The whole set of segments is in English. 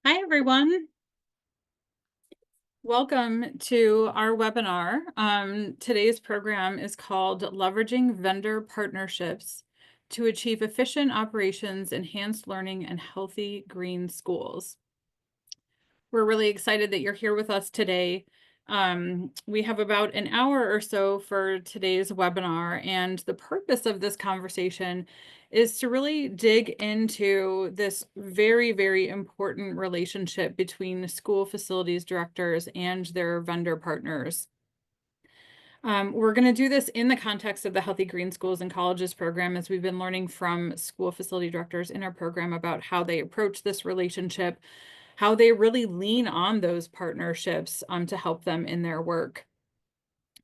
Hi, everyone. Welcome to our webinar. Today's program is called Leveraging Vendor Partnerships to Achieve Efficient Operations, Enhanced Learning, and Healthy Green Schools. We're really excited that you're here with us today. We have about an hour or so for today's webinar, and the purpose of this conversation is to really dig into this very, very important relationship between school facilities directors and their vendor partners. We're going to do this in the context of the Healthy Green Schools and Colleges program, as we've been learning from school facility directors in our program about how they approach this relationship, how they really lean on those partnerships to help them in their work.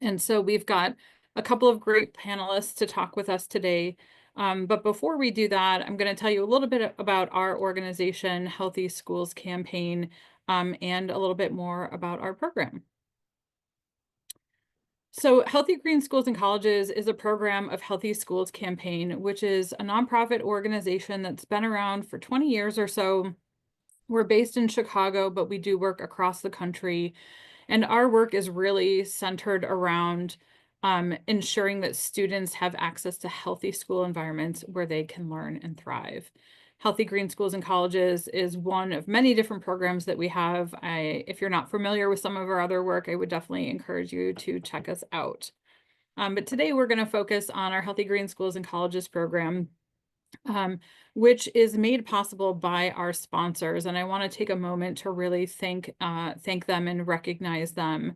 And so we've got a couple of great panelists to talk with us today. But before we do that, I'm going to tell you a little bit about our organization, Healthy Schools Campaign, and a little bit more about our program. So Healthy Green Schools and Colleges is a program of Healthy Schools Campaign, which is a nonprofit organization that's been around for 20 years or so. We're based in Chicago, but we do work across the country. And our work is really centered around ensuring that students have access to healthy school environments where they can learn and thrive. Healthy Green Schools and Colleges is one of many different programs that we have. If you're not familiar with some of our other work, I would definitely encourage you to check us out. But today we're going to focus on our Healthy Green Schools and Colleges program, which is made possible by our sponsors. And I want to take a moment to really thank them and recognize them.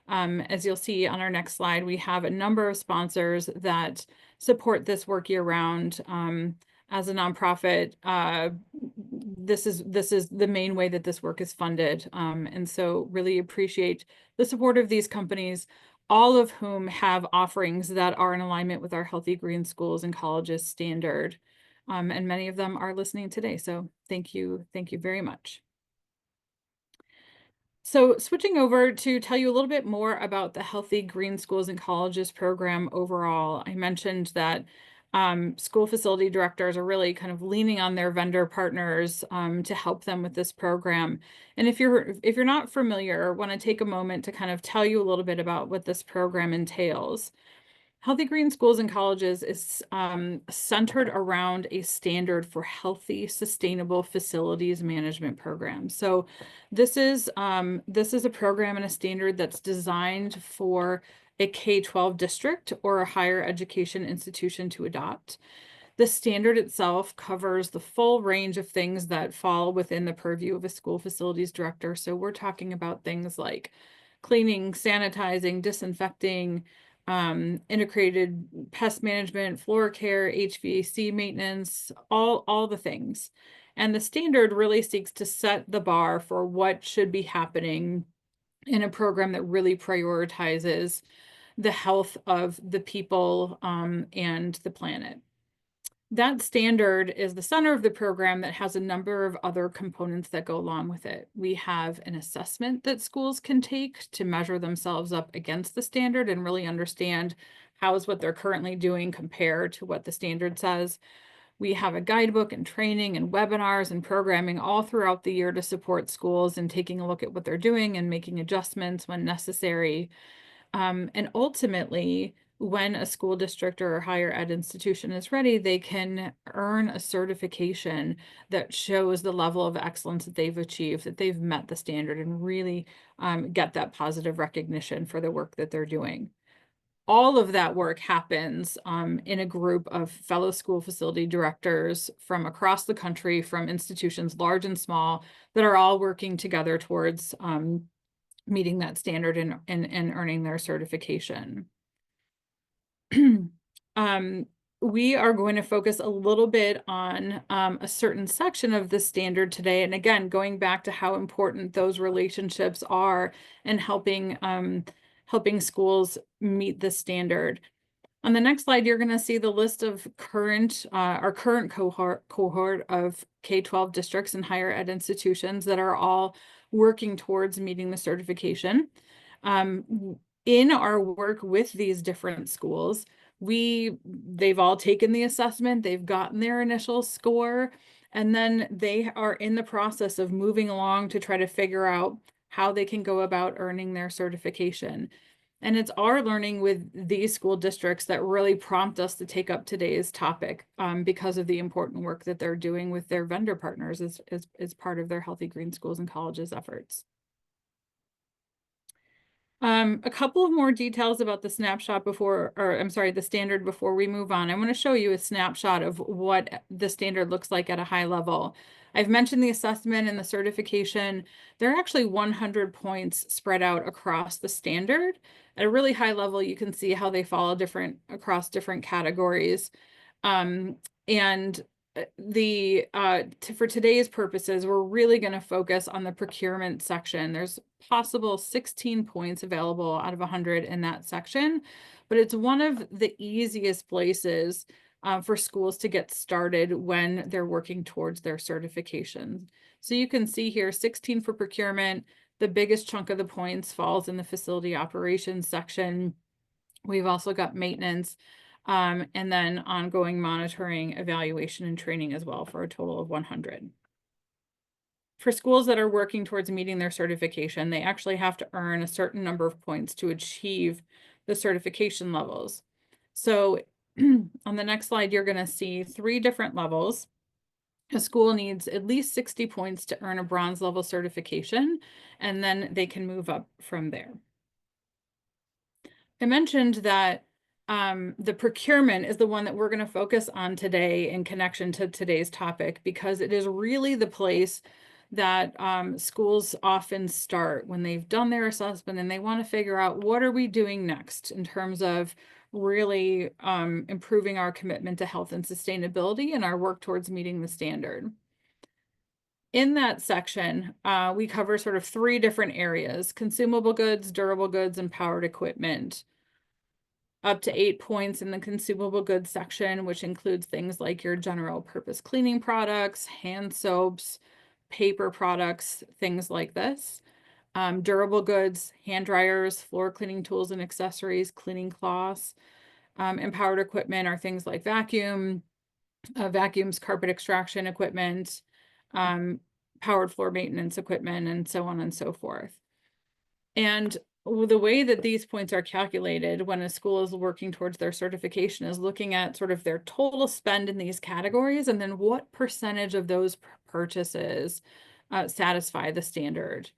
As you'll see on our next slide, we have a number of sponsors that support this work year-round. As a nonprofit, this is the main way that this work is funded. And so really appreciate the support of these companies, all of whom have offerings that are in alignment with our Healthy Green Schools and Colleges standard. And many of them are listening today. So thank you very much. So switching over to tell you a little bit more about the Healthy Green Schools and Colleges program overall, I mentioned that school facility directors are really kind of leaning on their vendor partners to help them with this program. And if you're not familiar, I want to take a moment to kind of tell you a little bit about what this program entails. Healthy Green Schools and Colleges is centered around a standard for healthy, sustainable facilities management program. So this is a program and a standard that's designed for a K-12 district or a higher education institution to adopt. The standard itself covers the full range of things that fall within the purview of a school facilities director. So we're talking about things like cleaning, sanitizing, disinfecting, integrated pest management, floor care, HVAC maintenance, all the things. And the standard really seeks to set the bar for what should be happening in a program that really prioritizes the health of the people and the planet. That standard is the center of the program that has a number of other components that go along with it. We have an assessment that schools can take to measure themselves up against the standard and really understand how is what they're currently doing compared to what the standard says. We have a guidebook and training and webinars and programming all throughout the year to support schools in taking a look at what they're doing and making adjustments when necessary. And ultimately, when a school district or a higher ed institution is ready, they can earn a certification that shows the level of excellence that they've achieved, that they've met the standard, and really get that positive recognition for the work that they're doing. All of that work happens in a group of fellow school facility directors from across the country, from institutions large and small, that are all working together towards meeting that standard and earning their certification. We are going to focus a little bit on a certain section of the standard today. And again, going back to how important those relationships are in helping schools meet the standard. On the next slide, you're going to see the list of our current cohort of K-12 districts and higher ed institutions that are all working towards meeting the certification. In our work with these different schools, they've all taken the assessment, they've gotten their initial score, And then they are in the process of moving along to try to figure out how they can go about earning their certification. And it's our learning with these school districts that really prompt us to take up today's topic, because of the important work that they're doing with their vendor partners as part of their Healthy Green Schools and Colleges efforts. A couple of more details about the snapshot before, or I'm sorry, the standard before we move on. I want to show you a snapshot of what the standard looks like at a high level. I've mentioned the assessment and the certification. There are actually 100 points spread out across the standard. At a really high level, you can see how they fall across different categories. And for today's purposes, we're really going to focus on the procurement section. There's possible 16 points available out of 100 in that section, but it's one of the easiest places for schools to get started when they're working towards their certification. So you can see here 16 for procurement. The biggest chunk of the points falls in the facility operations section. We've also got maintenance, and then ongoing monitoring, evaluation, and training as well, for a total of 100. For schools that are working towards meeting their certification, they actually have to earn a certain number of points to achieve the certification levels. So on the next slide, you're going to see 3 different levels. A school needs at least 60 points to earn a bronze level certification, and then they can move up from there. I mentioned that the procurement is the one that we're going to focus on today in connection to today's topic, because it is really the place that schools often start when they've done their assessment and they want to figure out, what are we doing next in terms of really improving our commitment to health and sustainability and our work towards meeting the standard. In that section, we cover sort of 3 different areas: consumable goods, durable goods, and powered equipment. Up to 8 points in the consumable goods section, which includes things like your general purpose cleaning products, hand soaps, paper products, things like this. Durable goods, hand dryers, floor cleaning tools and accessories, cleaning cloths. And powered equipment are things like vacuums, carpet extraction equipment, powered floor maintenance equipment, and so on and so forth. And the way that these points are calculated when a school is working towards their certification is looking at sort of their total spend in these categories, and then what percentage of those purchases satisfy the standard.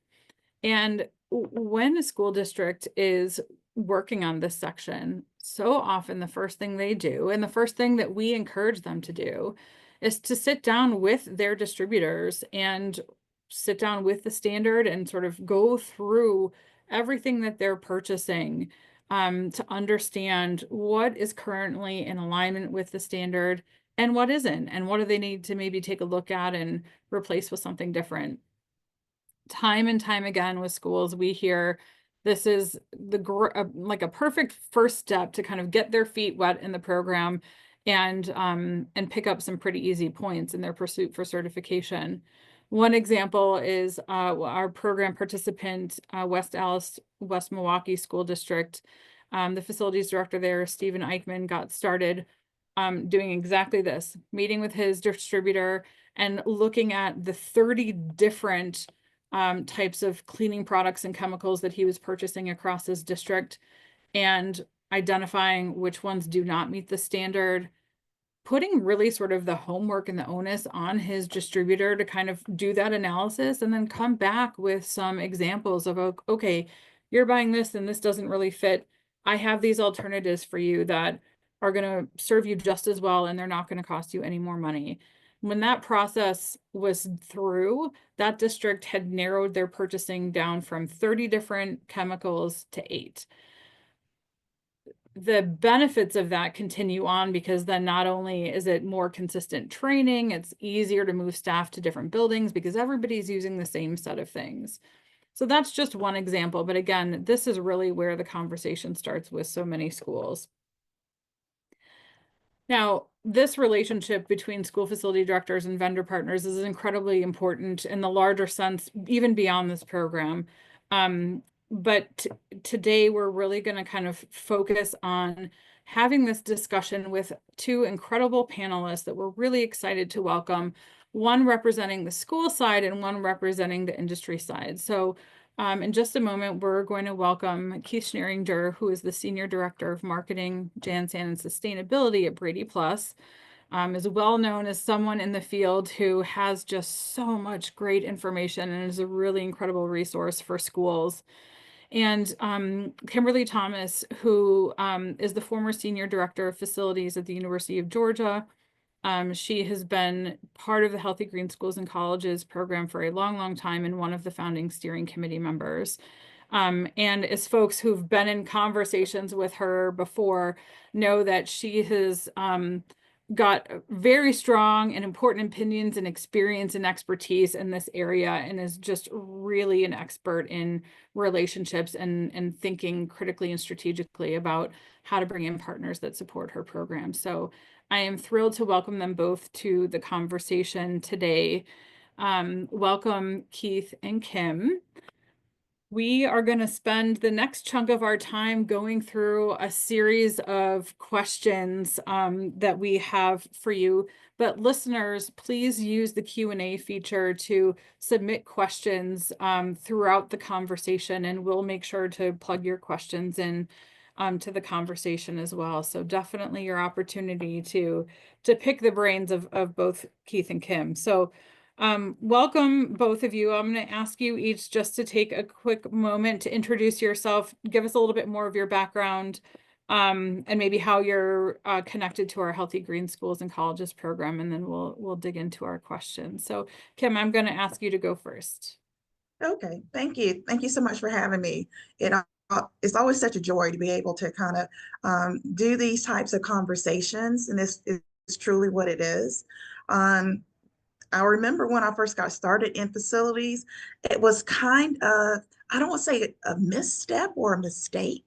And when a school district is working on this section, so often the first thing they do, and the first thing that we encourage them to do, is to sit down with their distributors and sit down with the standard and sort of go through everything that they're purchasing, to understand what is currently in alignment with the standard and what isn't, and what do they need to maybe take a look at and replace with something different. Time and time again with schools, we hear this is like a perfect first step to kind of get their feet wet in the program and pick up some pretty easy points in their pursuit for certification. One example is our program participant, West Milwaukee School District. The facilities director there, Stephen Eichmann, got started doing exactly this, meeting with his distributor and looking at the 30 different types of cleaning products and chemicals that he was purchasing across his district, and identifying which ones do not meet the standard, putting really sort of the homework and the onus on his distributor to kind of do that analysis and then come back with some examples of, okay, you're buying this and this doesn't really fit. I have these alternatives for you that are going to serve you just as well, and they're not going to cost you any more money. When that process was through, that district had narrowed their purchasing down from 30 different chemicals to 8. The benefits of that continue on, because then not only is it more consistent training, it's easier to move staff to different buildings because everybody's using the same set of things. So that's just one example. But again, this is really where the conversation starts with so many schools. Now, this relationship between school facility directors and vendor partners is incredibly important in the larger sense, even beyond this program. But today we're really going to kind of focus on having this discussion with 2 incredible panelists that we're really excited to welcome. one representing the school side and one representing the industry side. So in just a moment, we're going to welcome Keith Schneringer, who is the Senior Director of Marketing, JanSan, and Sustainability at BradyPLUS. Is well known as someone in the field who has just so much great information and is a really incredible resource for schools. And Kimberly Thomas, who is the former Senior Director of Facilities at the University of Georgia. She has been part of the Healthy Green Schools and Colleges program for a long, long time and one of the founding steering committee members. And as folks who've been in conversations with her before know that she has got very strong and important opinions and experience and expertise in this area and is just really an expert in relationships and thinking critically and strategically about how to bring in partners that support her program. So I am thrilled to welcome them both to the conversation today. Welcome, Keith and Kim. We are going to spend the next chunk of our time going through a series of questions that we have for you. But listeners, please use the Q&A feature to submit questions throughout the conversation, and we'll make sure to plug your questions in to the conversation as well. So definitely your opportunity to pick the brains of both Keith and Kim. So welcome, both of you. I'm going to ask you each just to take a quick moment to introduce yourself, give us a little bit more of your background, and maybe how you're connected to our Healthy Green Schools and Colleges program, and then we'll dig into our questions. So, Kim, I'm going to ask you to go first. Okay, thank you. Thank you so much for having me. It's always such a joy to be able to kind of do these types of conversations, and this is truly what it is. I remember when I first got started in facilities, it was kind of, I don't want to say a misstep or a mistake,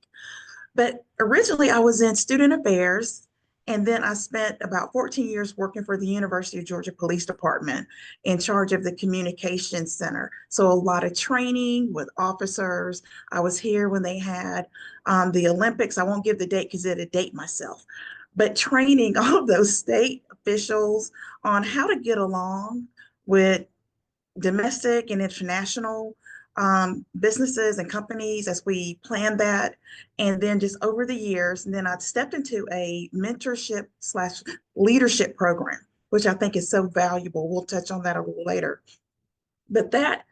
but originally I was in student affairs, and then I spent about 14 years working for the University of Georgia Police Department in charge of the communications center. So a lot of training with officers. I was here when they had the Olympics. I won't give the date because it'll date myself, but training all of those state officials on how to get along with domestic and international businesses and companies as we planned that. And then just over the years, and then I stepped into a mentorship slash leadership program, which I think is so valuable. We'll touch on that a little later. But that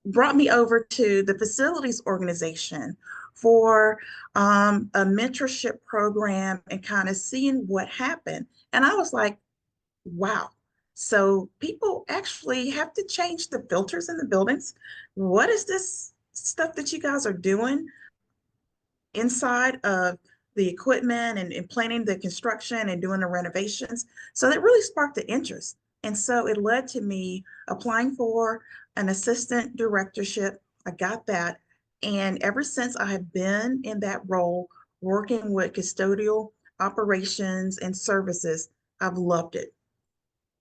brought me over to the facilities organization for a mentorship program and kind of seeing what happened. And I was like, wow. So people actually have to change the filters in the buildings. What is this stuff that you guys are doing inside of the equipment and planning the construction and doing the renovations? So that really sparked the interest. And so it led to me applying for an assistant directorship. I got that. And ever since I have been in that role, working with custodial operations and services, I've loved it.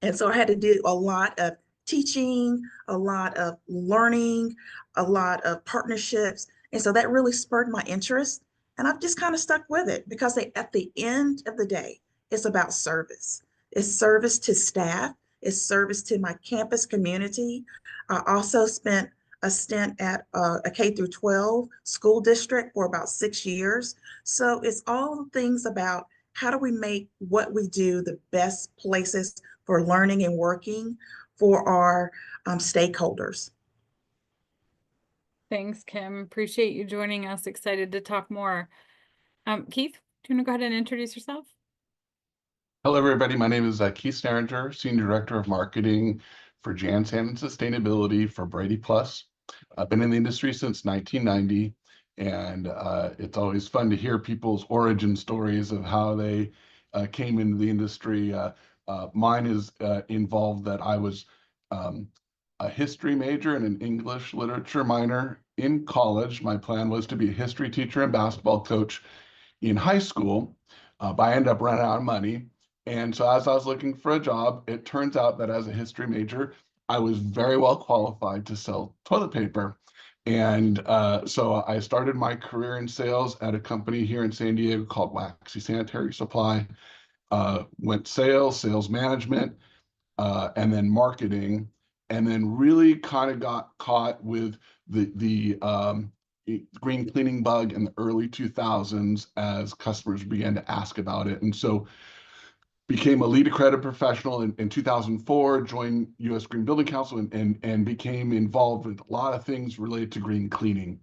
And so I had to do a lot of teaching, a lot of learning, a lot of partnerships. And so that really spurred my interest. And I've just kind of stuck with it because at the end of the day, it's about service. It's service to staff, it's service to my campus community. I also spent a stint at a K through 12 school district for about 6 years. So it's all things about how do we make what we do the best places for learning and working for our stakeholders. Thanks, Kim. Appreciate you joining us. Excited to talk more. Keith, do you want to go ahead and introduce yourself? Hello, everybody. My name is Keith Schneringer, Senior Director of Marketing for JanSan and Sustainability for BradyPLUS. I've been in the industry since 1990, and it's always fun to hear people's origin stories of how they came into the industry. Mine is involved that I was a history major and an English literature minor in college. My plan was to be a history teacher and basketball coach in high school, but I ended up running out of money. And so as I was looking for a job, it turns out that as a history major, I was very well qualified to sell toilet paper. And so I started my career in sales at a company here in San Diego called Waxy Sanitary Supply. Went sales management, and then marketing, and then really kind of got caught with the green cleaning bug in the early 2000s as customers began to ask about it. And so became a lead accredited professional in 2004, joined U.S. Green Building Council, and became involved with a lot of things related to green cleaning.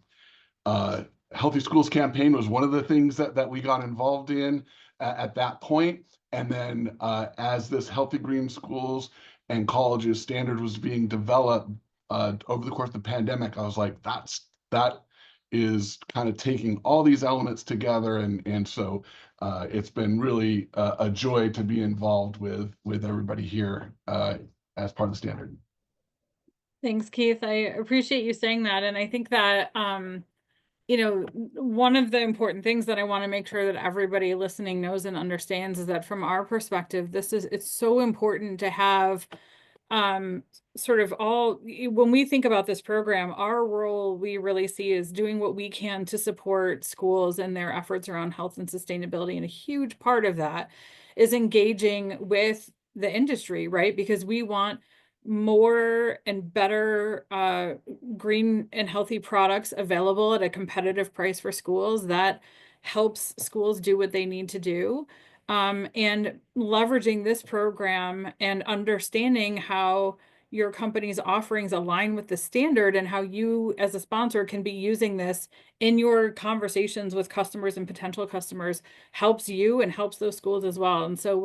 Healthy Schools campaign was one of the things that we got involved in at that point. And then as this Healthy Green Schools and Colleges standard was being developed over the course of the pandemic, I was like, that is kind of taking all these elements together. And so it's been really a joy to be involved with everybody here as part of the standard. Thanks, Keith. I appreciate you saying that. And I think that, you know, one of the important things that I want to make sure that everybody listening knows and understands is that from our perspective, it's so important to have sort of when we think about this program, our role we really see is doing what we can to support schools and their efforts around health and sustainability. And a huge part of that is engaging with the industry, right? Because we want more and better green and healthy products available at a competitive price for schools that helps schools do what they need to do. And leveraging this program and understanding how your company's offerings align with the standard and how you as a sponsor can be using this in your conversations with customers and potential customers helps you and helps those schools as well. And so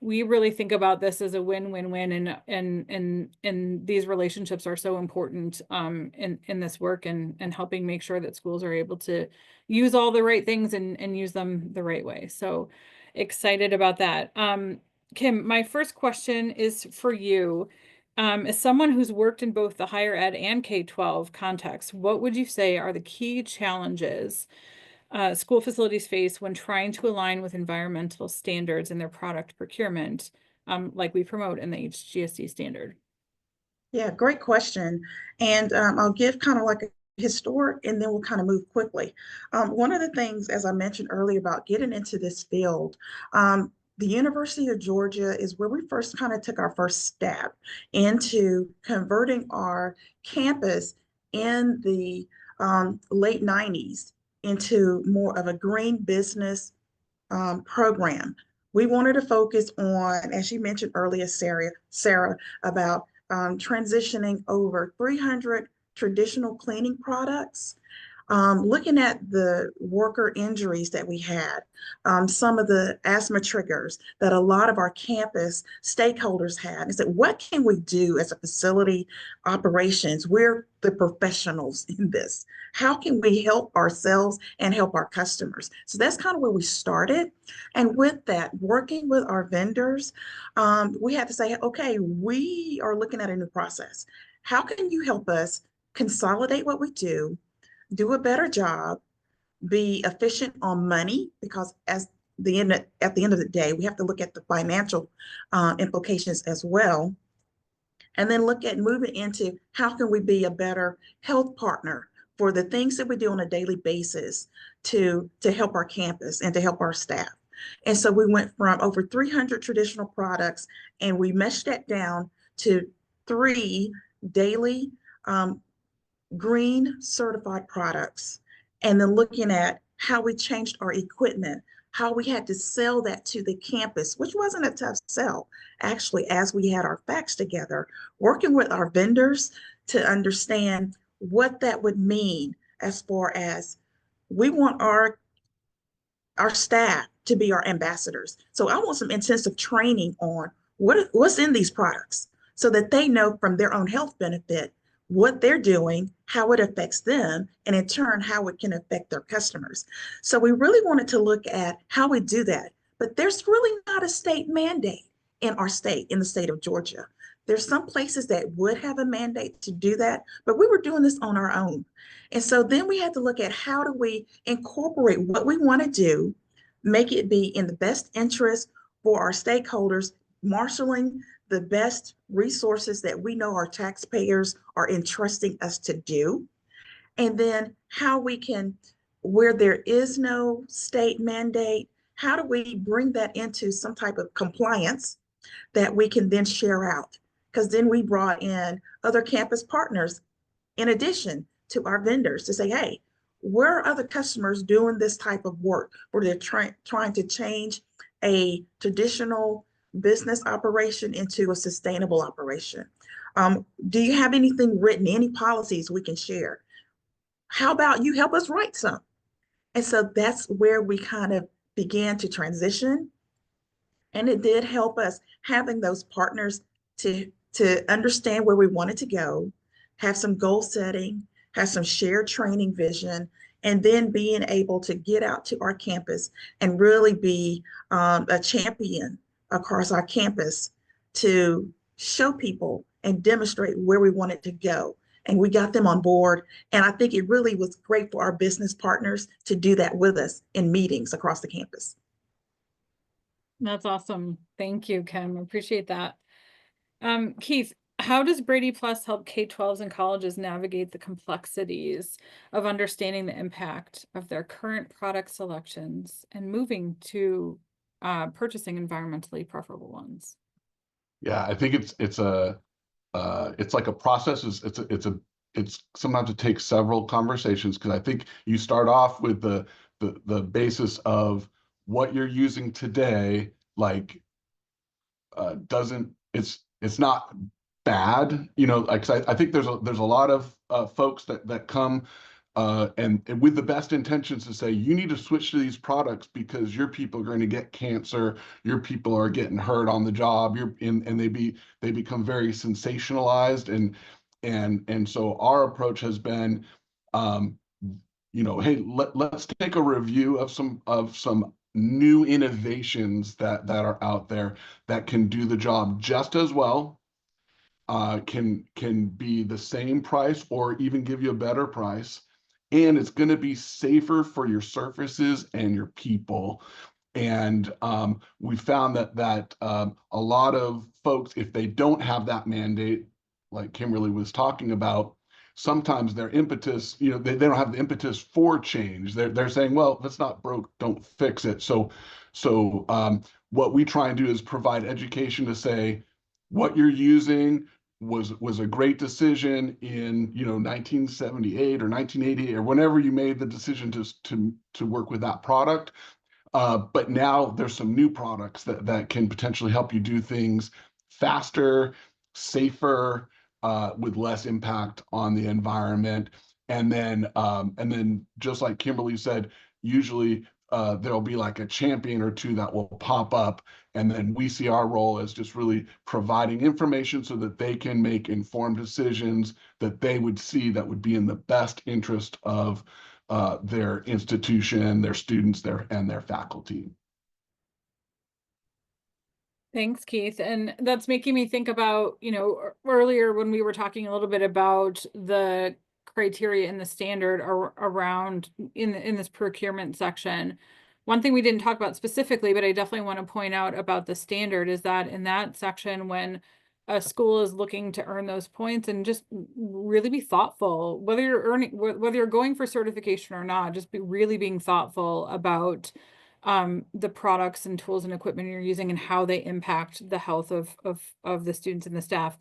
we really think about this as a win-win-win, and these relationships are so important in this work and helping make sure that schools are able to use all the right things and use them the right way. So excited about that. Kim, my first question is for you. As someone who's worked in both the higher ed and K-12 context, what would you say are the key challenges school facilities face when trying to align with environmental standards in their product procurement, like we promote in the HGSD standard? Yeah, great question. And I'll give kind of like a historic and then we'll kind of move quickly. One of the things, as I mentioned earlier about getting into this field, the University of Georgia is where we first kind of took our first step into converting our campus in the late 90s into more of a green business program. We wanted to focus on, as you mentioned earlier, Sarah, about transitioning over 300 traditional cleaning products, looking at the worker injuries that we had, some of the asthma triggers that a lot of our campus stakeholders had, and said, what can we do as a facility operations? We're the professionals in this. How can we help ourselves and help our customers? So that's kind of where we started. And with that, working with our vendors, we had to say, okay, we are looking at a new process. How can you help us consolidate what we do a better job, be efficient on money, because at the end of the day, we have to look at the financial implications as well. And then look at moving into how can we be a better health partner for the things that we do on a daily basis to help our campus and to help our staff. And so we went from over 300 traditional products and we meshed that down to 3 daily green certified products, and then looking at how we changed our equipment, how we had to sell that to the campus, which wasn't a tough sell, actually, as we had our facts together, working with our vendors to understand what that would mean as far as we want our staff to be our ambassadors. So I want some intensive training on what's in these products so that they know from their own health benefit what they're doing, how it affects them, and in turn, how it can affect their customers. So we really wanted to look at how we do that. But there's really not a state mandate in our state, in the state of Georgia. There's some places that would have a mandate to do that, but we were doing this on our own. And so then we had to look at how do we incorporate what we want to do, make it be in the best interest for our stakeholders, marshaling the best resources that we know our taxpayers are entrusting us to do. And then how we can, where there is no state mandate, how do we bring that into some type of compliance that we can then share out. Because then we brought in other campus partners in addition to our vendors to say, hey, where are other customers doing this type of work where they're trying to change a traditional business operation into a sustainable operation? Do you have anything written, any policies we can share? How about you help us write some? And so that's where we kind of began to transition. And it did help us having those partners to understand where we wanted to go, have some goal setting, have some shared training vision, and then being able to get out to our campus and really be a champion across our campus to show people and demonstrate where we wanted to go. And we got them on board. And I think it really was great for our business partners to do that with us in meetings across the campus. That's awesome. Thank you, Kim. I appreciate that. Keith, how does BradyPLUS help K-12s and colleges navigate the complexities of understanding the impact of their current product selections and moving to purchasing environmentally preferable ones? Yeah, I think it's like a process. It's sometimes it takes several conversations, because I think you start off with the basis of what you're using today, like doesn't it's not bad, like I think there's a lot of folks that come and with the best intentions to say you need to switch to these products because your people are going to get cancer, your people are getting hurt on the job, and they become very sensationalized, and so our approach has been, hey, let's take a review of some new innovations that are out there that can do the job just as well, can be the same price or even give you a better price, and it's going to be safer for your surfaces and your people. And we found that a lot of folks, if they don't have that mandate, like Kimberly was talking about, sometimes their impetus, they don't have the impetus for change. They're saying, well, if it's not broke, don't fix it. So what we try and do is provide education to say what you're using was a great decision in 1978 or 1980 or whenever you made the decision to work with that product. But now there's some new products that can potentially help you do things faster, safer, with less impact on the environment. And then just like Kimberly said, usually there'll be like a champion or two that will pop up. And then we see our role as just really providing information so that they can make informed decisions that they would see that would be in the best interest of their institution, their students, and their faculty. Thanks, Keith. And that's making me think about, earlier when we were talking a little bit about the criteria in the standard around in this procurement section. One thing we didn't talk about specifically, but I definitely want to point out about the standard is that in that section, when a school is looking to earn those points, and just really be thoughtful, whether you're going for certification or not, just be really being thoughtful about the products and tools and equipment you're using and how they impact the health of the students and the staff.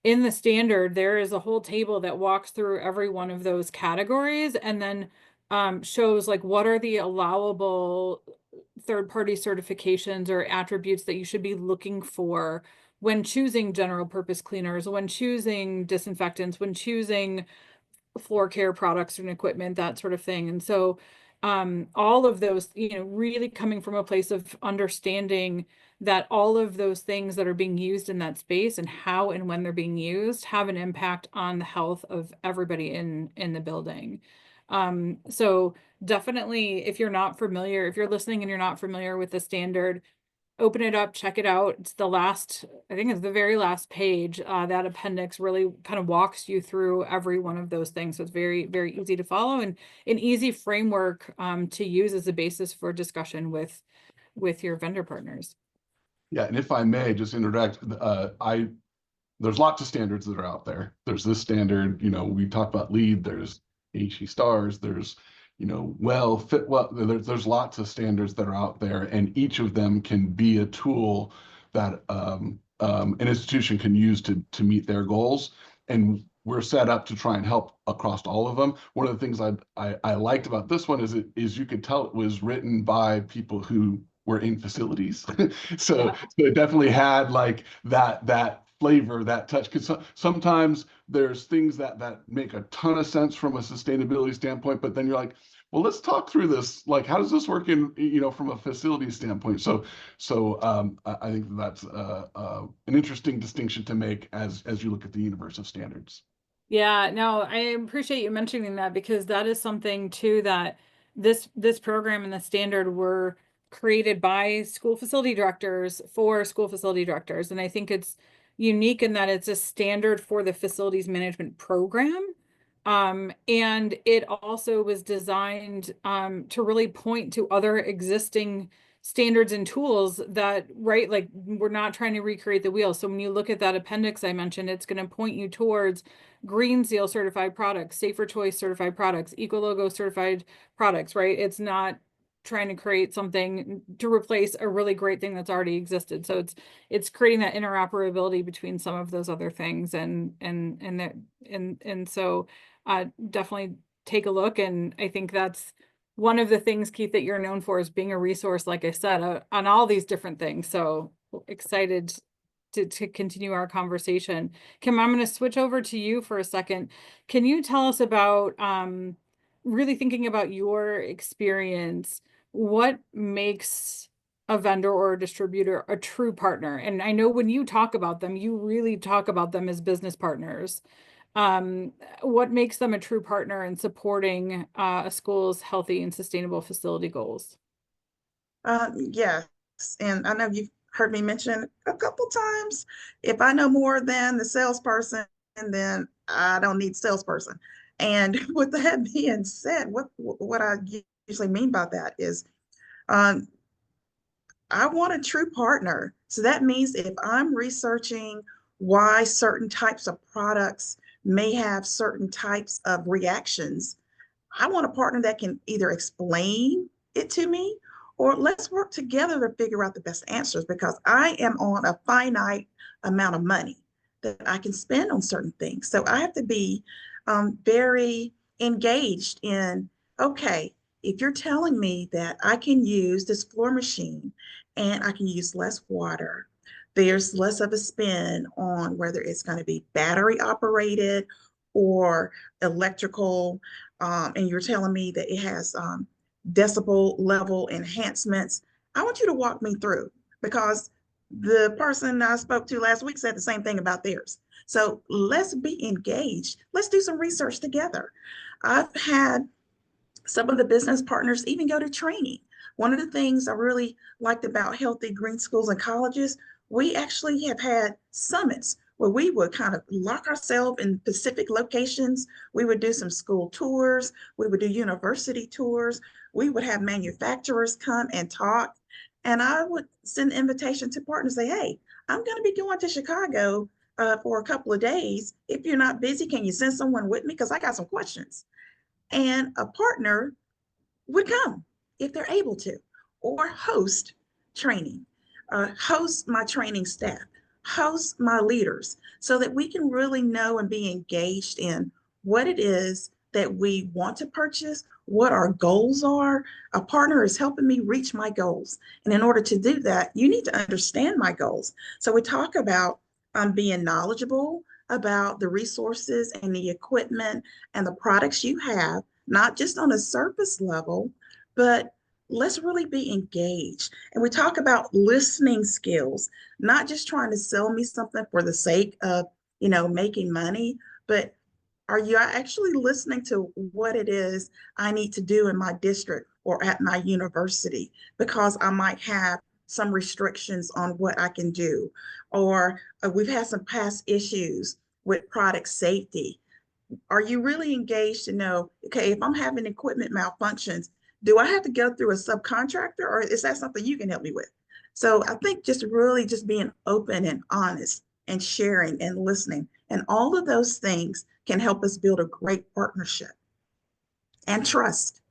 In the standard, there is a whole table that walks through every one of those categories and then shows like what are the allowable third-party certifications or attributes that you should be looking for when choosing general purpose cleaners, when choosing disinfectants, when choosing floor care products and equipment, that sort of thing. And so all of those, really coming from a place of understanding that all of those things that are being used in that space and how and when they're being used have an impact on the health of everybody in the building. So definitely, if you're listening and you're not familiar with the standard, open it up, check it out. It's I think it's the very last page. That appendix really kind of walks you through every one of those things. So it's very, very easy to follow and an easy framework to use as a basis for discussion with your vendor partners. Yeah, and if I may just interject, there's lots of standards that are out there. There's this standard, we talked about LEED, there's HE stars, there's there's lots of standards that are out there, and each of them can be a tool an institution can use to meet their goals. And we're set up to try and help across all of them. One of the things I liked about this one is you could tell it was written by people who were in facilities. So it definitely had like that flavor, that touch. Because sometimes there's things that make a ton of sense from a sustainability standpoint, but then you're like, well, let's talk through this. Like, how does this work in, from a facility standpoint? So I think that's an interesting distinction to make as you look at the universe of standards. Yeah, no, I appreciate you mentioning that, because that is something too that this program and the standard were created by school facility directors for school facility directors. And I think it's unique in that it's a standard for the facilities management program. And it also was designed to really point to other existing standards and tools that, right, like we're not trying to recreate the wheel. So when you look at that appendix I mentioned, it's going to point you towards Green Seal certified products, Safer Choice certified products, Ecologo certified products, right? It's not trying to create something to replace a really great thing that's already existed. So it's creating that interoperability between some of those other things, and so definitely take a look. And I think that's one of the things, Keith, that you're known for, is being a resource, like I said, on all these different things. So excited to continue our conversation. Kim, I'm going to switch over to you for a second. Can you tell us about, really thinking about your experience, what makes a vendor or a distributor a true partner? And I know when you talk about them, you really talk about them as business partners. What makes them a true partner in supporting a school's healthy and sustainable facility goals? Yes, and I know you've heard me mention a couple times, if I know more than the salesperson, then I don't need salesperson. And with that being said, what I usually mean by that is, um, I want a true partner. So that means if I'm researching why certain types of products may have certain types of reactions, I want a partner that can either explain it to me, or let's work together to figure out the best answers, because I am on a finite amount of money that I can spend on certain things. So I have to be very engaged in, okay, if you're telling me that I can use this floor machine and I can use less water, there's less of a spin on whether it's going to be battery operated or electrical, and you're telling me that it has decibel level enhancements. I want you to walk me through, because the person I spoke to last week said the same thing about theirs. So let's be engaged. Let's do some research together. I've had some of the business partners even go to training. One of the things I really liked about Healthy Green Schools and Colleges, we actually have had summits where we would kind of lock ourselves in specific locations. We would do some school tours. We would do university tours. We would have manufacturers come and talk. And I would send an invitation to partners, say, hey, I'm going to be going to Chicago for a couple of days. If you're not busy, can you send someone with me? Because I got some questions. And a partner would come if they're able to, or host training, host my training staff, host my leaders, so that we can really know and be engaged in what it is that we want to purchase, what our goals are. A partner is helping me reach my goals. And in order to do that, you need to understand my goals. So we talk about being knowledgeable about the resources and the equipment and the products you have, not just on a surface level, but let's really be engaged. And we talk about listening skills, not just trying to sell me something for the sake of, making money, but are you actually listening to what it is I need to do in my district or at my university? Because I might have some restrictions on what I can do, or we've had some past issues with product safety. Are you really engaged to know, okay, if I'm having equipment malfunctions, do I have to go through a subcontractor, or is that something you can help me with? So I think just really just being open and honest and sharing and listening, and all of those things can help us build a great partnership and trust.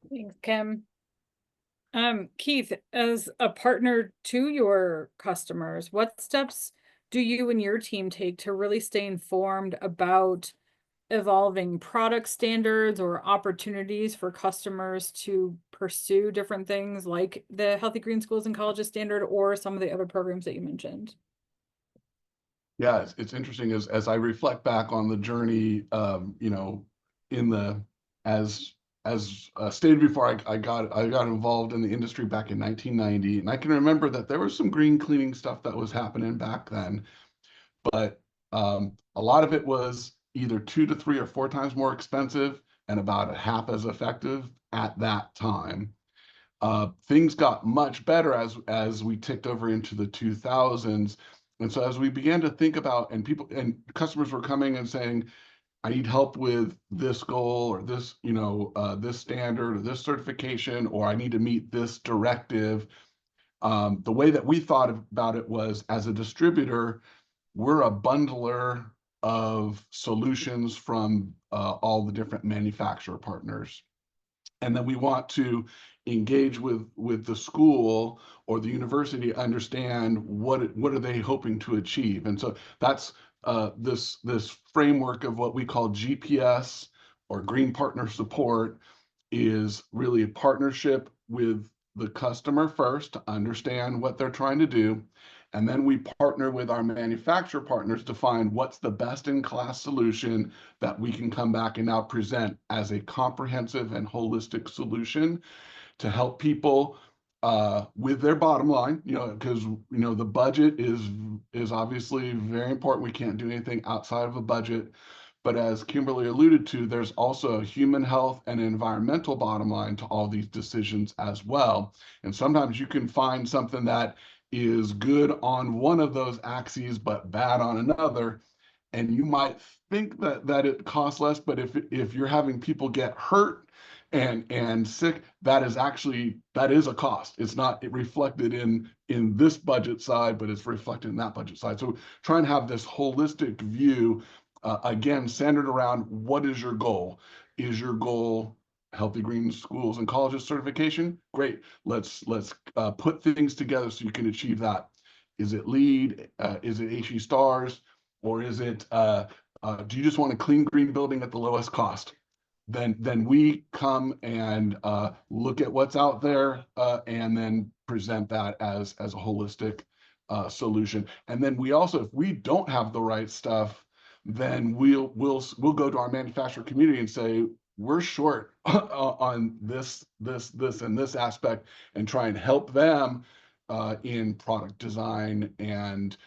Thanks, Kim. Keith, as a partner to your customers, what steps do you and your team take to really stay informed about evolving product standards or opportunities for customers to pursue different things like the Healthy Green Schools and Colleges standard or some of the other programs that you mentioned? Yeah, it's interesting as I reflect back on the journey, in the as stated before, I got involved in the industry back in 1990, and I can remember that there was some green cleaning stuff that was happening back then, but a lot of it was either 2 to 3 or 4 times more expensive and about a half as effective at that time. Things got much better as we ticked over into the 2000s. And so as we began to think about, and people and customers were coming and saying, I need help with this goal or this, this standard or this certification, or I need to meet this directive. The way that we thought about it was, as a distributor, we're a bundler of solutions from all the different manufacturer partners. And then we want to engage with the school or the university, understand what are they hoping to achieve. And so that's this framework of what we call GPS, or Green Partner Support, is really a partnership with the customer first to understand what they're trying to do. And then we partner with our manufacturer partners to find what's the best in class solution that we can come back and now present as a comprehensive and holistic solution to help people with their bottom line, because the budget is obviously very important. We can't do anything outside of a budget. But as Kimberly alluded to, there's also a human health and environmental bottom line to all these decisions as well. And sometimes you can find something that is good on one of those axes, but bad on another. And you might think that it costs less, but if you're having people get hurt and sick, that is a cost. It's not reflected in this budget side, but it's reflected in that budget side. So try and have this holistic view, again, centered around what is your goal? Is your goal Healthy Green Schools and Colleges certification? Great. Let's put things together so you can achieve that. Is it LEED? Is it HE stars? Or is it, do you just want a clean green building at the lowest cost? Then we come and look at what's out there, and then present that as a holistic solution. And then we also, if we don't have the right stuff, then we'll go to our manufacturer community and say, we're short on this, and this aspect, and try and help them in product design and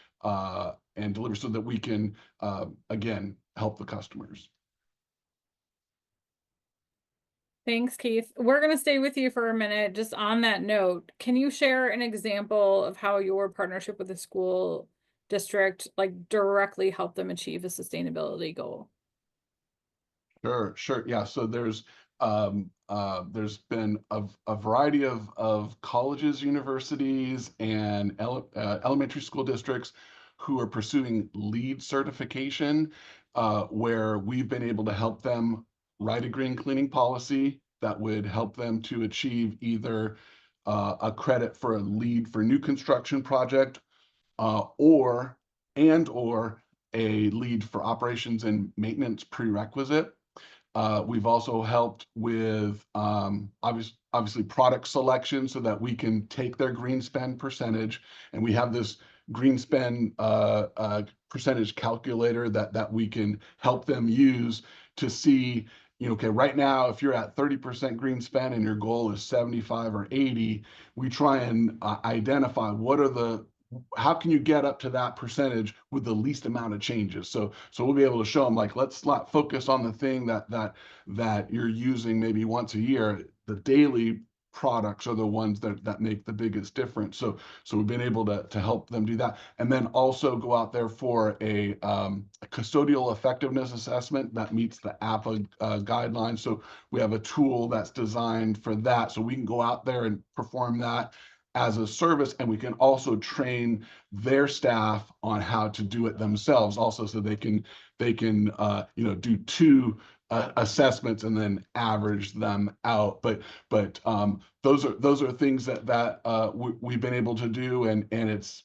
deliver, so that we can again help the customers. Thanks, Keith. We're going to stay with you for a minute. Just on that note, can you share an example of how your partnership with the school district directly helped them achieve a sustainability goal? Sure. Yeah. So there's been a variety of colleges, universities, and elementary school districts who are pursuing LEED certification, where we've been able to help them write a green cleaning policy that would help them to achieve either a credit for a LEED for new construction project, or a LEED for operations and maintenance prerequisite. We've also helped with obviously product selection, so that we can take their green spend percentage, and we have this green spend percentage calculator that we can help them use to see, okay, right now, if you're at 30% green spend and your goal is 75 or 80, we try and identify how can you get up to that percentage with the least amount of changes. So we'll be able to show them, let's not focus on the thing that you're using maybe once a year. The daily products are the ones that make the biggest difference. So we've been able to help them do that, and then also go out there for a custodial effectiveness assessment that meets the APA guidelines. So we have a tool that's designed for that, so we can go out there and perform that as a service, and we can also train their staff on how to do it themselves also, so they can do assessments and then average them out. But those are things that we've been able to do, and it's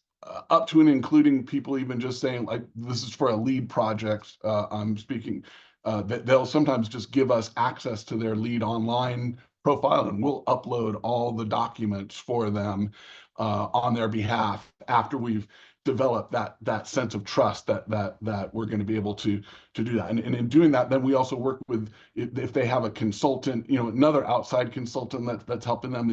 up to and including people even just saying, like, this is for a lead project. I'm speaking that they'll sometimes just give us access to their lead online profile, and we'll upload all the documents for them on their behalf after we've developed that sense of trust that we're going to be able to do that. And in doing that, then we also work with, if they have a consultant, another outside consultant that's helping them,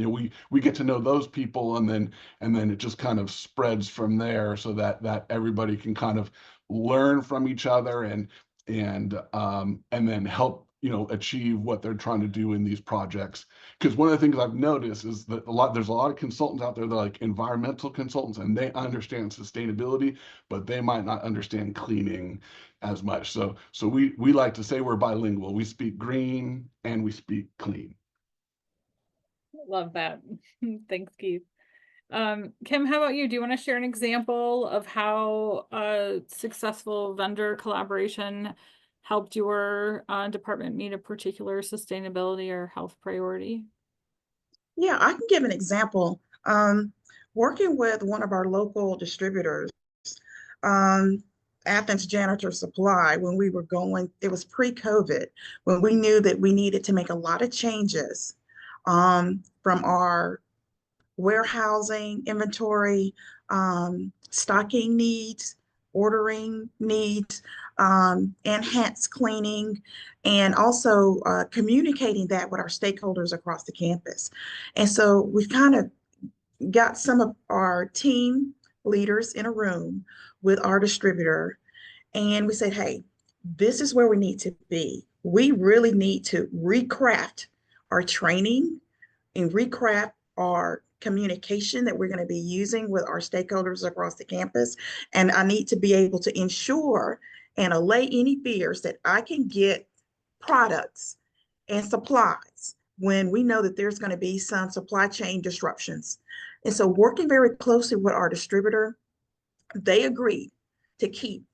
we get to know those people, and then it just kind of spreads from there, so that everybody can kind of learn from each other and then help achieve what they're trying to do in these projects. Because one of the things I've noticed is that there's a lot of consultants out there that are like environmental consultants, and they understand sustainability, but they might not understand cleaning as much. So we like to say we're bilingual. We speak green and we speak clean. Love that. Thanks, Keith. Kim, how about you? Do you want to share an example of how a successful vendor collaboration helped your department meet a particular sustainability or health priority? Yeah, I can give an example. Working with one of our local distributors, Athens Janitor Supply, when we were going, it was pre-COVID, when we knew that we needed to make a lot of changes from our warehousing, inventory, stocking needs, ordering needs, enhanced cleaning, and also communicating that with our stakeholders across the campus. And so we've kind of got some of our team leaders in a room with our distributor, and we said, hey, this is where we need to be. We really need to recraft our training and recraft our communication that we're going to be using with our stakeholders across the campus. And I need to be able to ensure and allay any fears that I can get products and supplies when we know that there's going to be some supply chain disruptions. And so working very closely with our distributor, they agreed to keep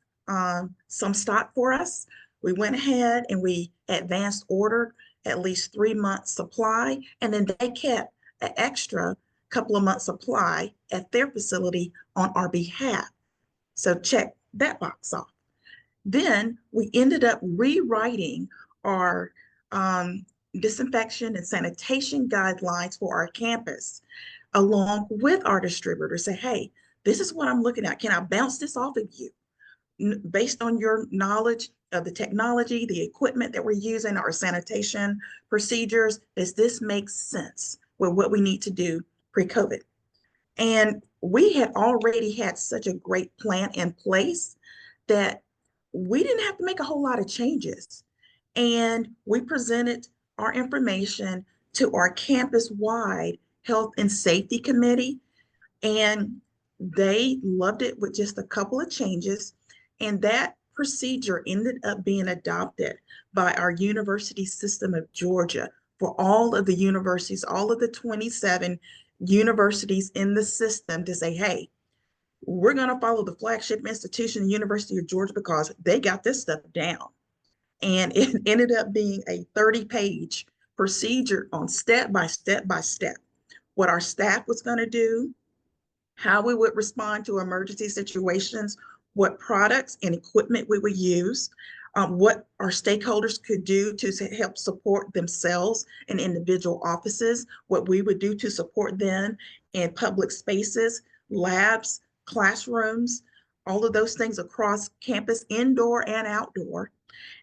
some stock for us. We went ahead and we advanced ordered at least 3 months supply, and then they kept an extra couple of months supply at their facility on our behalf. So check that box off. Then we ended up rewriting our disinfection and sanitation guidelines for our campus, along with our distributor. Say, hey, this is what I'm looking at. Can I bounce this off of you? Based on your knowledge of the technology, the equipment that we're using, our sanitation procedures, does this make sense with what we need to do pre-COVID? And we had already had such a great plan in place that we didn't have to make a whole lot of changes. And we presented our information to our campus-wide health and safety committee, and they loved it with just a couple of changes. And that procedure ended up being adopted by our university system of Georgia for all of the universities, all of the 27 universities in the system, to say, hey, we're going to follow the flagship institution, University of Georgia, because they got this stuff down. And it ended up being a 30-page procedure on step by step by step, what our staff was going to do, how we would respond to emergency situations, what products and equipment we would use, what our stakeholders could do to help support themselves in individual offices, what we would do to support them in public spaces, labs, classrooms, all of those things across campus, indoor and outdoor.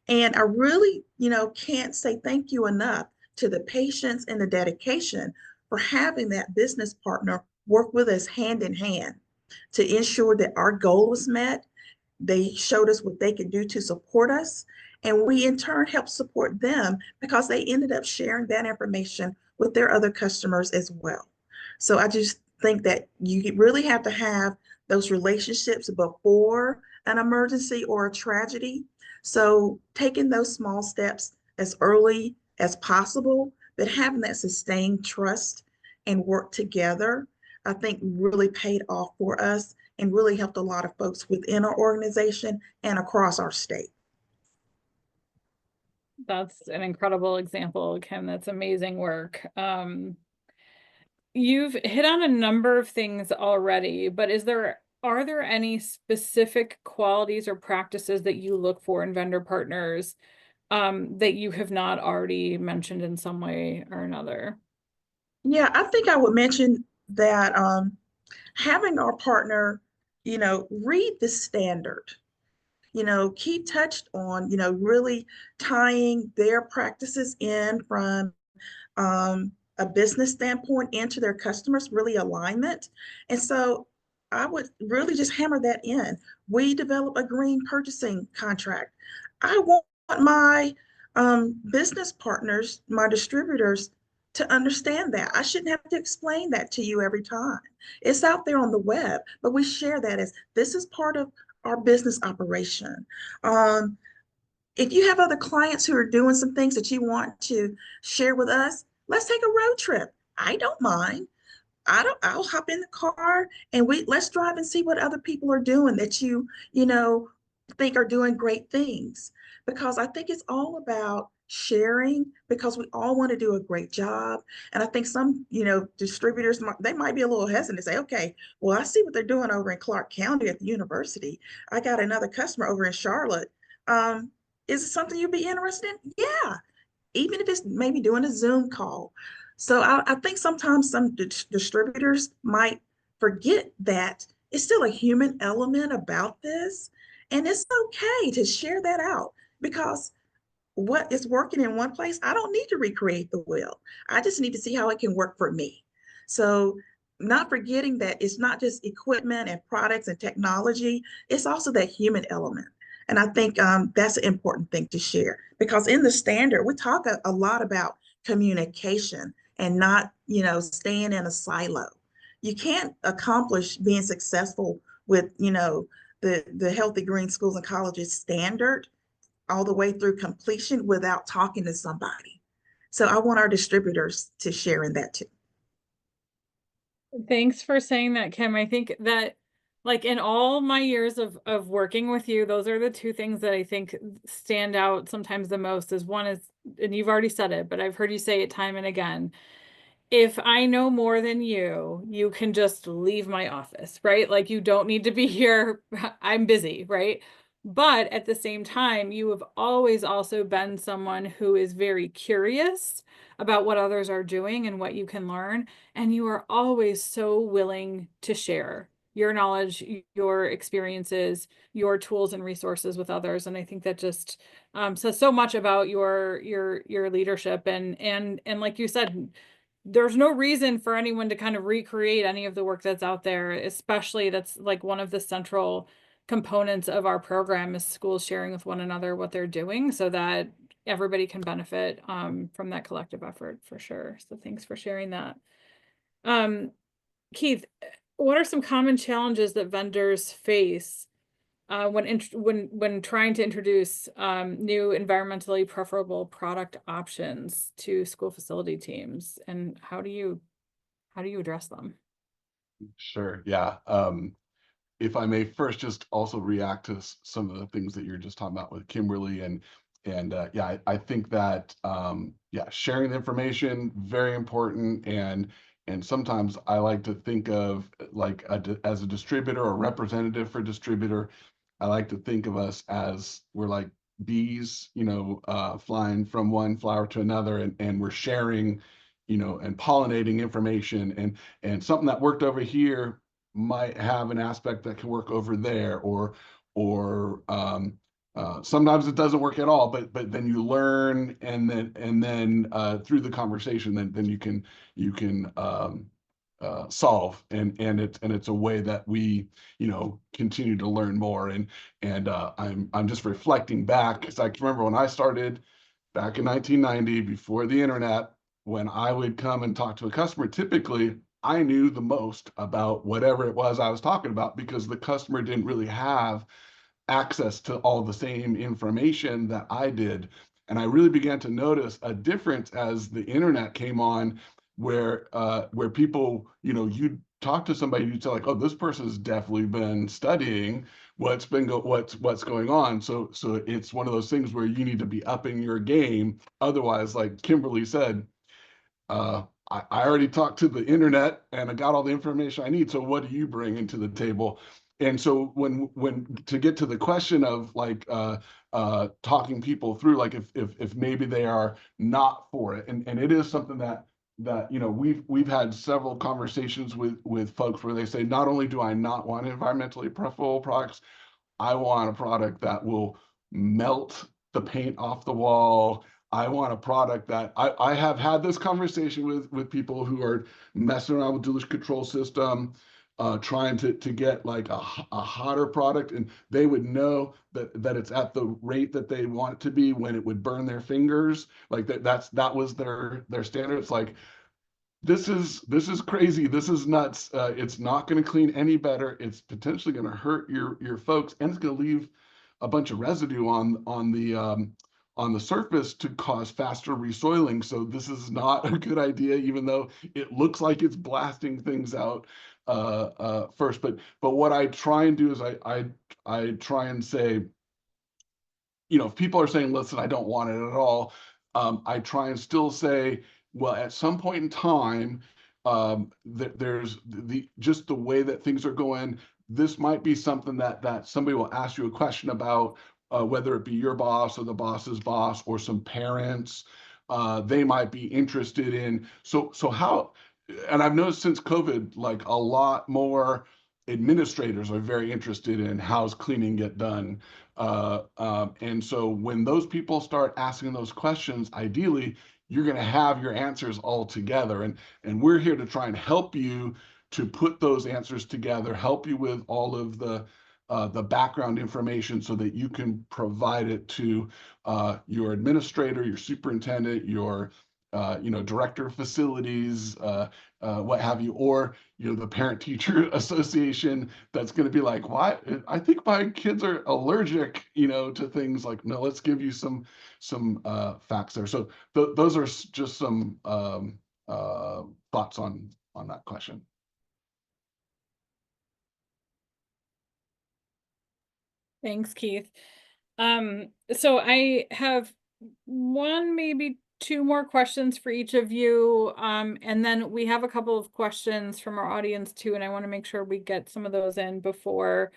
And I really, can't say thank you enough to the patience and the dedication for having that business partner work with us hand in hand to ensure that our goal was met. They showed us what they could do to support us, and we in turn helped support them because they ended up sharing that information with their other customers as well. So I just think that you really have to have those relationships before an emergency or a tragedy. So taking those small steps as early as possible, but having that sustained trust and work together, I think really paid off for us and really helped a lot of folks within our organization and across our state. That's an incredible example, Kim. That's amazing work. You've hit on a number of things already, but are there any specific qualities or practices that you look for in vendor partners that you have not already mentioned in some way or another? Yeah, I think I would mention that having our partner, read the standard, Keith touched on, really tying their practices in from a business standpoint into their customers, really alignment. And so I would really just hammer that in. We develop a green purchasing contract. I want my business partners, my distributors, to understand that. I shouldn't have to explain that to you every time. It's out there on the web, but we share that as this is part of our business operation. Um, if you have other clients who are doing some things that you want to share with us, let's take a road trip. I don't mind. I'll hop in the car and let's drive and see what other people are doing that think are doing great things. Because I think it's all about sharing because we all want to do a great job. And I think some, distributors, they might be a little hesitant to say, okay, well, I see what they're doing over in Clark County at the university. I got another customer over in Charlotte. Um, is it something you'd be interested in? Yeah, even if it's maybe doing a Zoom call. So I think sometimes some distributors might forget that it's still a human element about this. And it's okay to share that out because what is working in one place, I don't need to recreate the wheel. I just need to see how it can work for me. So not forgetting that it's not just equipment and products and technology, it's also that human element. And I think that's an important thing to share because in the standard, we talk a lot about communication and not, staying in a silo. You can't accomplish being successful with, the Healthy Green Schools and Colleges standard all the way through completion without talking to somebody. So I want our distributors to share in that too. Thanks for saying that, Kim. I think that, like, in all my years of working with you, those are the two things that I think stand out sometimes the most. Is one is, and you've already said it, but I've heard you say it time and again. If I know more than you can just leave my office, right? Like, you don't need to be here. I'm busy, right? But at the same time, you have always also been someone who is very curious about what others are doing and what you can learn. And you are always so willing to share your knowledge, your experiences, your tools and resources with others. And I think that just says so much about your leadership. And like you said, there's no reason for anyone to kind of recreate any of the work that's out there, especially that's like one of the central components of our program is schools sharing with one another what they're doing so that everybody can benefit from that collective effort for sure. So thanks for sharing that. Keith, what are some common challenges that vendors face when trying to introduce new environmentally preferable product options to school facility teams, and how do you address them? Sure. Yeah. If I may first just also react to some of the things that you're just talking about with Kimberly and yeah, I think that yeah, sharing the information very important and sometimes I like to think of like as a distributor or representative for distributor, I like to think of us as we're like bees, flying from one flower to another and we're sharing, and pollinating information and something that worked over here might have an aspect that can work over there or sometimes it doesn't work at all but then you learn and then through the conversation then you can solve and it's a way that we continue to learn more and I'm just reflecting back because I can remember when I started back in 1990 before the internet when I would come and talk to a customer typically I knew the most about whatever it was I was talking about because the customer didn't really have access to all the same information that I did. And I really began to notice a difference as the internet came on where people, you'd talk to somebody, you'd say like, oh, this person's definitely been studying. what's going on. So it's one of those things where you need to be upping your game. Otherwise, like Kimberly said, I already talked to the internet and I got all the information I need. So what do you bring into the table? And so when to get to the question of like talking people through, like if maybe they are not for it, and it is something that we've had several conversations with folks where they say, not only do I not want environmentally preferable products, I want a product that will melt the paint off the wall. I want a product that I have had this conversation with people who are messing around with dilution control system, trying to get like a hotter product, and they would know that it's at the rate that they want it to be when it would burn their fingers. Like that was their standard. It's like, this is crazy. This is nuts. It's not going to clean any better. It's potentially going to hurt your folks, and it's going to leave a bunch of residue on the surface to cause faster resoiling. So this is not a good idea, even though it looks like it's blasting things out first. But what I try and do is I try and say, if people are saying, listen, I don't want it at all, I try and still say, well, at some point in time, there's just the way that things are going. This might be something that somebody will ask you a question about, whether it be your boss or the boss's boss or some parents. They might be interested in. So how, and I've noticed since COVID, like a lot more administrators are very interested in how's cleaning get done. And so when those people start asking those questions, ideally, you're going to have your answers all together. And we're here to try and help you to put those answers together, help you with all of the background information so that you can provide it to your administrator, your superintendent, your director of facilities, what have you, or the parent teacher association that's going to be like, why? I think my kids are allergic, to things. Like, no, let's give you some facts there. So those are just some thoughts on that question. Thanks, Keith. So I have one, maybe two more questions for each of you. And then we have a couple of questions from our audience too, and I want to make sure we get some of those in before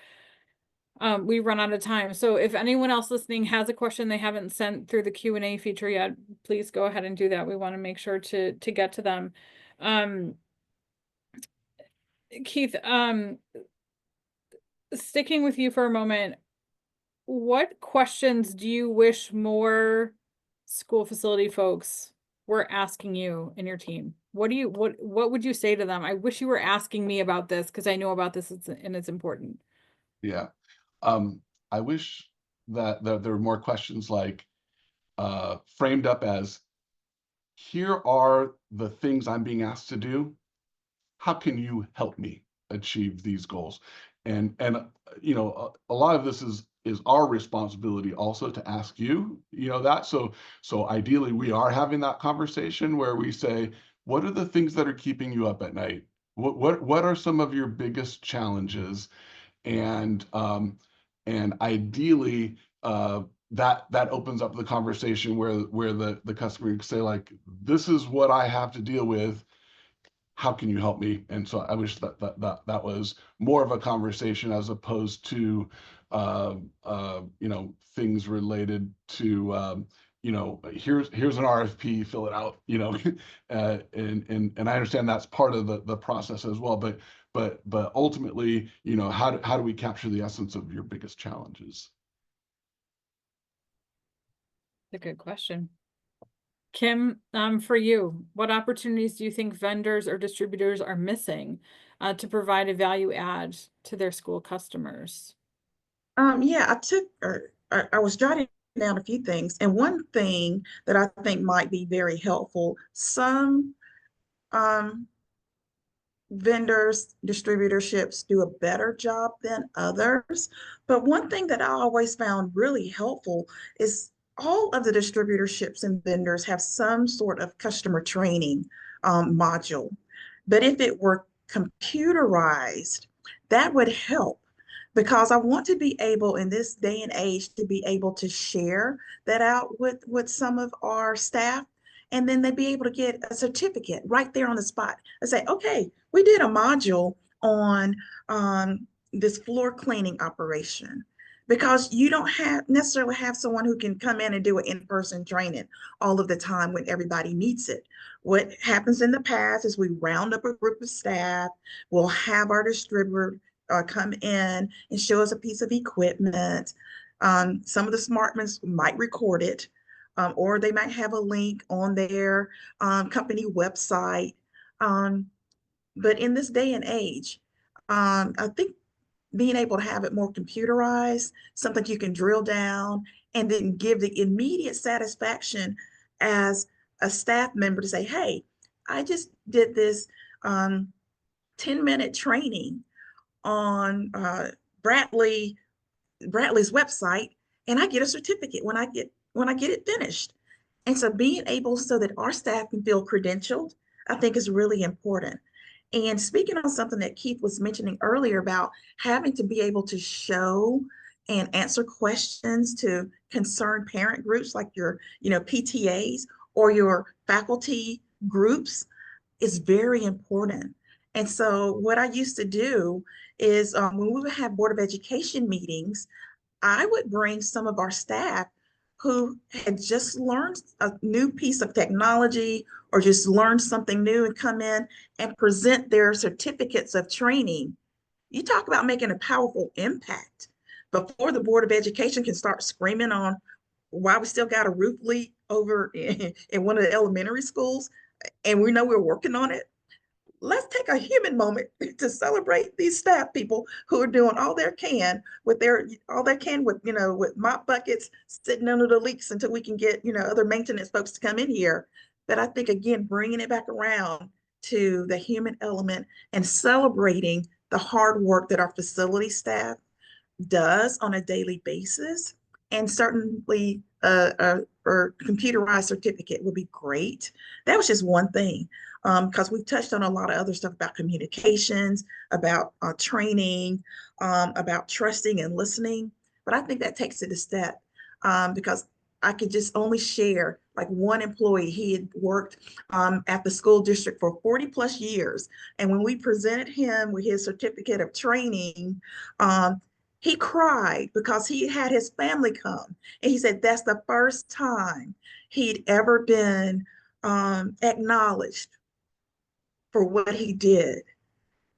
we run out of time. So if anyone else listening has a question they haven't sent through the Q&A feature yet, please go ahead and do that. We want to make sure to get to them. Keith, sticking with you for a moment, what questions do you wish more school facility folks were asking you and your team? What would you say to them? I wish you were asking me about this because I know about this and it's important. Yeah. I wish that there were more questions like framed up as, here are the things I'm being asked to do. How can you help me achieve these goals? And a lot of this is our responsibility also to ask you, that. So ideally we are having that conversation where we say, what are the things that are keeping you up at night? What are some of your biggest challenges? And ideally, that opens up the conversation where the customer can say, like, this is what I have to deal with. How can you help me? And so I wish that was more of a conversation as opposed to things related to here's an RFP, fill it out, and I understand that's part of the process as well, but ultimately, how do we capture the essence of your biggest challenges? That's a good question. Kim, for you, what opportunities do you think vendors or distributors are missing to provide a value add to their school customers? Yeah, I was jotting down a few things, and one thing that I think might be very helpful, some vendors, distributorships do a better job than others. But one thing that I always found really helpful is all of the distributorships and vendors have some sort of customer training module. But if it were computerized, that would help because I want to be able in this day and age to be able to share that out with some of our staff. And then they'd be able to get a certificate right there on the spot and say, okay, we did a module on this floor cleaning operation, because you don't have necessarily have someone who can come in and do an in-person training all of the time when everybody needs it. What happens in the past is we round up a group of staff, we'll have our distributor come in and show us a piece of equipment. Some of the smart ones might record it, or they might have a link on their company website. But in this day and age, I think being able to have it more computerized, something you can drill down and then give the immediate satisfaction as a staff member to say, hey, I just did this 10-minute training on Bradley's website, and I get a certificate when I get it finished. And so being able so that our staff can feel credentialed, I think is really important. And speaking on something that Keith was mentioning earlier about having to be able to show and answer questions to concerned parent groups like your, PTAs or your faculty groups is very important. And so what I used to do is when we would have Board of Education meetings, I would bring some of our staff who had just learned a new piece of technology or just learned something new and come in and present their certificates of training. You talk about making a powerful impact before the Board of Education can start screaming on why we still got a roof leak over in one of the elementary schools, and we know we're working on it. Let's take a human moment to celebrate these staff people who are doing all they can with with mop buckets sitting under the leaks until we can get other maintenance folks to come in here. But I think again, bringing it back around to the human element and celebrating the hard work that our facility staff does on a daily basis, and certainly or computerized certificate would be great. That was just one thing, because we've touched on a lot of other stuff about communications, about training, about trusting and listening. But I think that takes it a step, because I could just only share like one employee. He had worked at the school district for 40 plus years. And when we presented him with his certificate of training, he cried because he had his family come. And he said that's the first time he'd ever been acknowledged for what he did.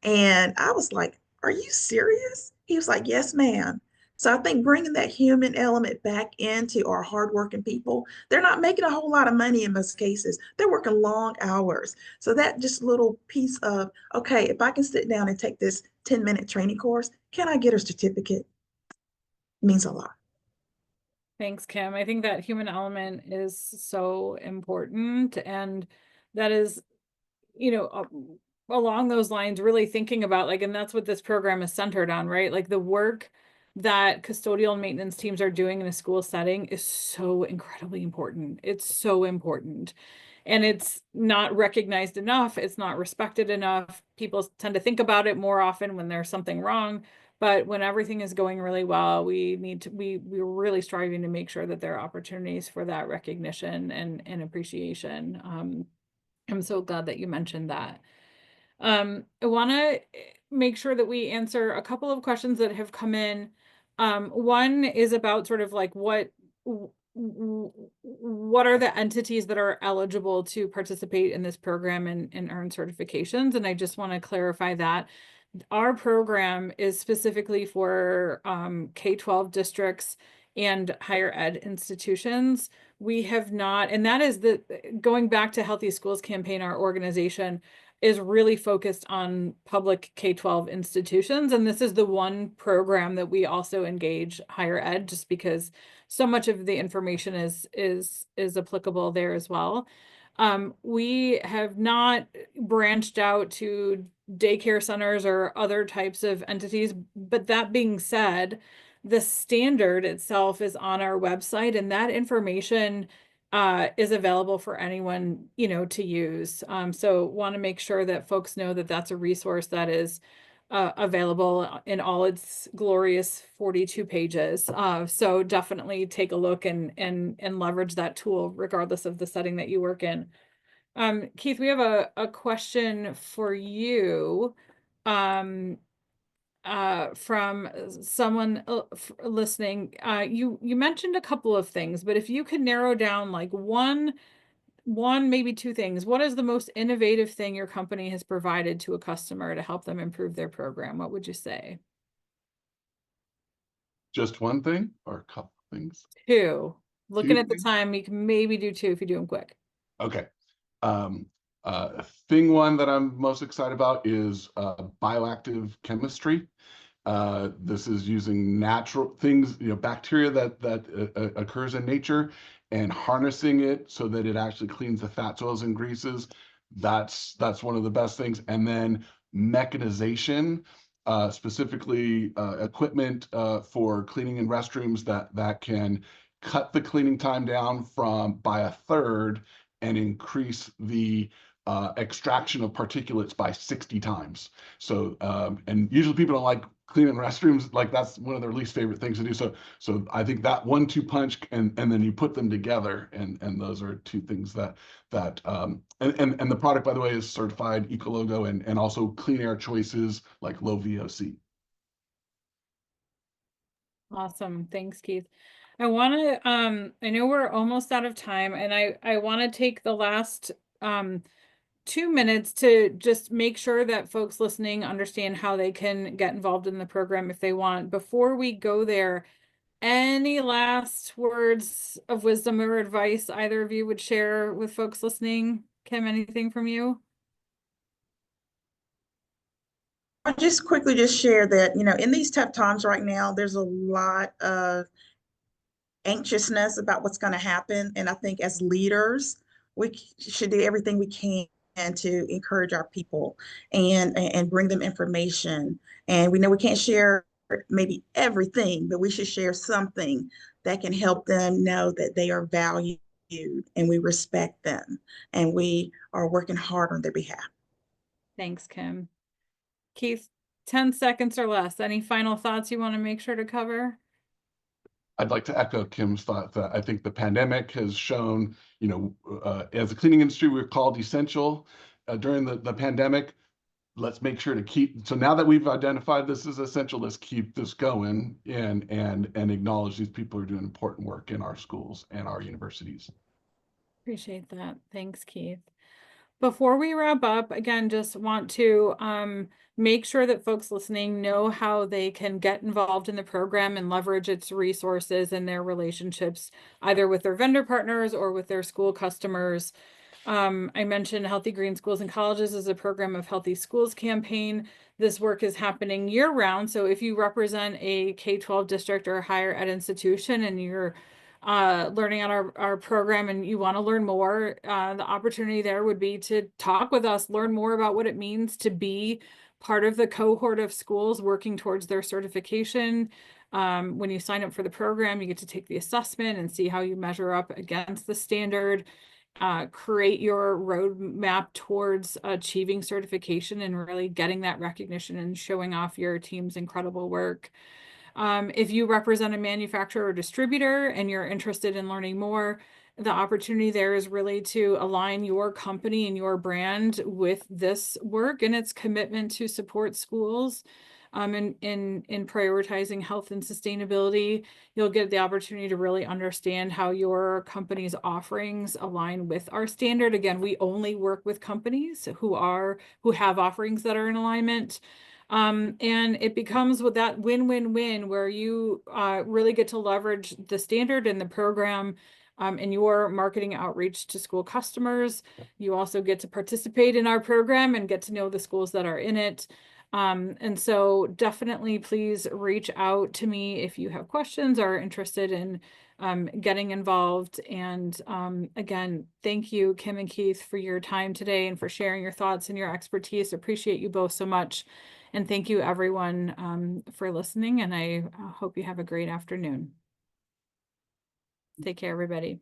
And I was like, are you serious? He was like, yes, ma'am. So I think bringing that human element back into our hardworking people, they're not making a whole lot of money in most cases. They're working long hours. So that just little piece of, okay, if I can sit down and take this 10-minute training course, can I get a certificate? Means a lot. Thanks, Kim. I think that human element is so important, and that is, along those lines, really thinking about and that's what this program is centered on, right? Like the work that custodial and maintenance teams are doing in a school setting is so incredibly important. It's so important. And it's not recognized enough. It's not respected enough. People tend to think about it more often when there's something wrong. But when everything is going really well, we're really striving to make sure that there are opportunities for that recognition and appreciation. I'm so glad that you mentioned that. I want to make sure that we answer a couple of questions that have come in. One is about sort of like what are the entities that are eligible to participate in this program and earn certifications? And I just want to clarify that our program is specifically for K-12 districts and higher ed institutions. We have not, and that is going back to Healthy Schools Campaign, our organization is really focused on public K-12 institutions. And this is the one program that we also engage higher ed, just because so much of the information is applicable there as well. We have not branched out to daycare centers or other types of entities. But that being said, the standard itself is on our website, and that information is available for anyone, to use. So want to make sure that folks know that that's a resource that is available in all its glorious 42 pages. So definitely take a look and leverage that tool regardless of the setting that you work in. Keith, we have a question for you. From someone listening. You mentioned a couple of things, but if you could narrow down like one, maybe two things, what is the most innovative thing your company has provided to a customer to help them improve their program? What would you say? Just one thing or a couple things? Two. Looking Two at the things? time, you can maybe do two if you do them quick. Okay. Um, thing one that I'm most excited about is bioactive chemistry. This is using natural things, bacteria that occurs in nature and harnessing it so that it actually cleans the fats, oils, and greases. That's one of the best things. And then mechanization, specifically equipment for cleaning in restrooms that can cut the cleaning time down by a third and increase the extraction of particulates by 60 times. So, and usually people don't like cleaning restrooms, like that's one of their least favorite things to do. So I think that 1-2 punch and then you put them together, and those are two things that and the product, by the way, is certified Ecologo and also clean air choices like low VOC. Awesome. Thanks, Keith. I want to, I know we're almost out of time, and I want to take the last 2 minutes to just make sure that folks listening understand how they can get involved in the program if they want. Before we go there, any last words of wisdom or advice either of you would share with folks listening? Kim, anything from you? I'll just quickly just share that, in these tough times right now, there's a lot of anxiousness about what's going to happen. And I think as leaders, we should do everything we can to encourage our people and bring them information. And we know we can't share maybe everything, but we should share something that can help them know that they are valued and we respect them and we are working hard on their behalf. Thanks, Kim. Keith, 10 seconds or less. Any final thoughts you want to make sure to cover? I'd like to echo Kim's thought that I think the pandemic has shown, as a cleaning industry, we're called essential during the pandemic. Let's make sure to keep, so now that we've identified this as essential, let's keep this going and acknowledge these people are doing important work in our schools and our universities. Appreciate that. Thanks, Keith. Before we wrap up, again, just want to make sure that folks listening know how they can get involved in the program and leverage its resources and their relationships, either with their vendor partners or with their school customers. I mentioned Healthy Green Schools and Colleges is a program of Healthy Schools campaign. This work is happening year round. So if you represent a K-12 district or higher ed institution and you're learning on our program and you want to learn more, the opportunity there would be to talk with us, learn more about what it means to be part of the cohort of schools working towards their certification. When you sign up for the program, you get to take the assessment and see how you measure up against the standard. Create your roadmap towards achieving certification and really getting that recognition and showing off your team's incredible work. If you represent a manufacturer or distributor and you're interested in learning more, the opportunity there is really to align your company and your brand with this work and its commitment to support schools. In prioritizing health and sustainability, you'll get the opportunity to really understand how your company's offerings align with our standard. Again, we only work with companies who have offerings that are in alignment. And it becomes with that win-win-win where you really get to leverage the standard and the program in your marketing outreach to school customers. You also get to participate in our program and get to know the schools that are in it. And so definitely please reach out to me if you have questions or are interested in getting involved. And again, thank you, Kim and Keith, for your time today and for sharing your thoughts and your expertise. Appreciate you both so much. And thank you everyone for listening. And I hope you have a great afternoon. Take care, everybody.